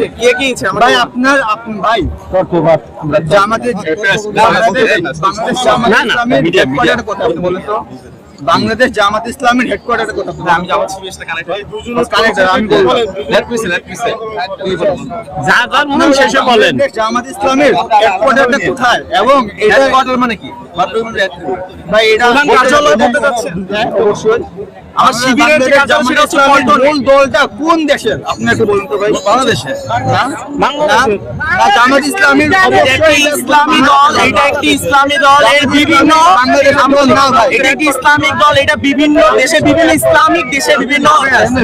কে কি ইচ্ছে ভাই আপনার ভাই জামাতের বাংলাদেশ জামাত ইসলামের হেডকোয়ার্টারের কথা বলুন। আমি জামাত ইসলামের সাথে কানেক্টেড আমি বলবো লেট মি সে শেষে বলেন জামাত ইসলামের হেডকোয়ার্টারটা কোথায় এবং এটা হেডকোয়ার্টার মানে কি ভাই এটা প্রধান কার্যালয় বলতে যাচ্ছে অবশ্যই আমার শিবিরের যে কার্যালয় সেটা হচ্ছে মূল দলটা কোন দেশের আপনি একটু বলুন তো ভাই বাংলাদেশের না জামাত ইসলামীর অবশ্যই ইসলামী দল এটা একটি ইসলামী দল এর বিভিন্ন এটা একটি ইসলামিক দল এটা বিভিন্ন দেশে বিভিন্ন ইসলামিক দেশে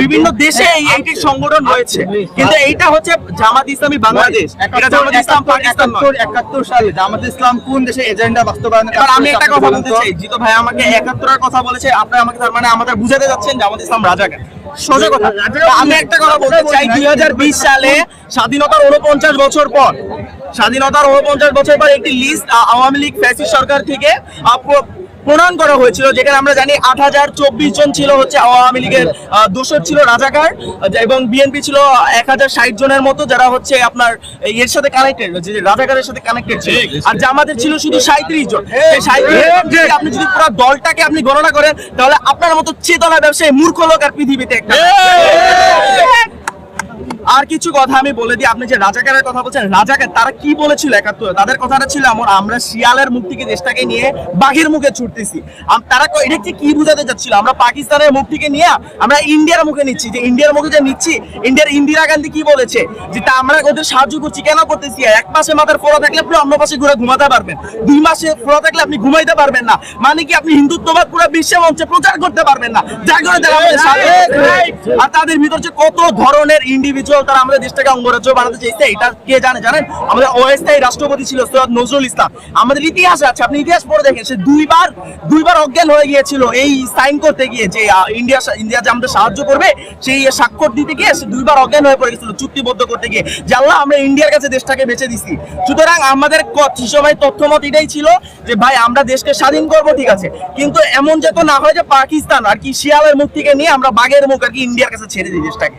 বিভিন্ন দেশে এইটি সংগঠন রয়েছে কিন্তু এইটা হচ্ছে জামাত ইসলামী বাংলাদেশ এটা জামাত ইসলাম পাকিস্তান 71 সালে জামাত ইসলাম কোন দেশে এজেন্ডা বাস্তবায়ন এবার আমি একটা কথা বলতে চাই জিতো ভাই আমাকে 71 এর কথা বলেছে আপনি আমাকে তার মানে আমাদের বুঝাতে যাচ্ছেন জামাত ইসলাম রাজাকার সোজা কথা আমি একটা কথা বলতে চাই 2020 সালে স্বাধীনতার 49 বছর পর একটি লিস্ট আওয়ামী লীগ ফ্যাসিস্ট সরকার থেকে প্রণয়ন করা হয়েছিল যেখানে আমরা জানি 8024 জন ছিল হচ্ছে আওয়ামী লীগের দোষর ছিল রাজাকার এবং বিএনপি ছিল 1060 জনের মতো যারা হচ্ছে আপনার এর সাথে কানেক্টেড যে রাজাকারের সাথে কানেক্টেড ছিল আর জামাতের ছিল শুধু 37 জন এই 37 জন আপনি যদি পুরো দলটাকে আপনি গণনা করেন তাহলে আপনার মতো চেতনা ব্যবসায়ী মূর্খ লোক আর পৃথিবীতে একটা আর কিছু কথা আমি বলে দিই আপনি যে রাজাকারের কথা বলছেন রাজাকার তারা কি বলেছিল 71 তাদের কথাটা ছিল আমরা শিয়ালের মুখ থেকে দেশটাকে নিয়ে বাঘের মুখে ছুটতেছি তারা এটা কি বোঝাতে যাচ্ছিল আমরা পাকিস্তানের মুখ থেকে নিয়ে আমরা ইন্ডিয়ার মুখে নিচ্ছি যে ইন্ডিয়ার মুখে যে নিচ্ছি ইন্দিরা গান্ধী কি বলেছে যে তা আমরা ওদের সাহায্য করছি কেন করতেছি এক পাশে মাথার ফোড়া থাকলে আপনি অন্য পাশে ঘুরে ঘুমাতে পারবেন 2 মাসে ফোড়া থাকলে আপনি ঘুমাইতে পারবেন না মানে কি আপনি হিন্দুত্ববাদ পুরো বিশ্ব মঞ্চে প্রচার করতে পারবেন না যার কারণে আর তাদের ভিতর যে কত ধরনের ইন্ডিভিজুয়াল তারা আমাদের দেশটাকে অঙ্গরাজ্য বানাতে চাইছে এটা কে জানেন আমাদের অস্থায়ী রাষ্ট্রপতি ছিল সৈয়দ নজরুল ইসলাম আমাদের ইতিহাস আছে আপনি ইতিহাস পড়ে দেখেন সে দুইবার অজ্ঞান হয়ে গিয়েছিল এই সাইন করতে গিয়ে যে ইন্ডিয়া যে আমাদের সাহায্য করবে সেই স্বাক্ষর দিতে গিয়ে সে দুইবার অজ্ঞান হয়ে পড়ে গেছিল চুক্তিবদ্ধ করতে গিয়ে যে আল্লাহ আমরা ইন্ডিয়ার কাছে দেশটাকে বেঁচে দিছি সুতরাং আমাদের সময় তথ্যমত এটাই ছিল যে ভাই আমরা দেশকে স্বাধীন করব ঠিক আছে কিন্তু এমন যেত না হয় যে পাকিস্তান আর কি শিয়ালের মুখ থেকে নিয়ে আমরা বাঘের মুখ আর কি ইন্ডিয়ার কাছে ছেড়ে দিই দেশটাকে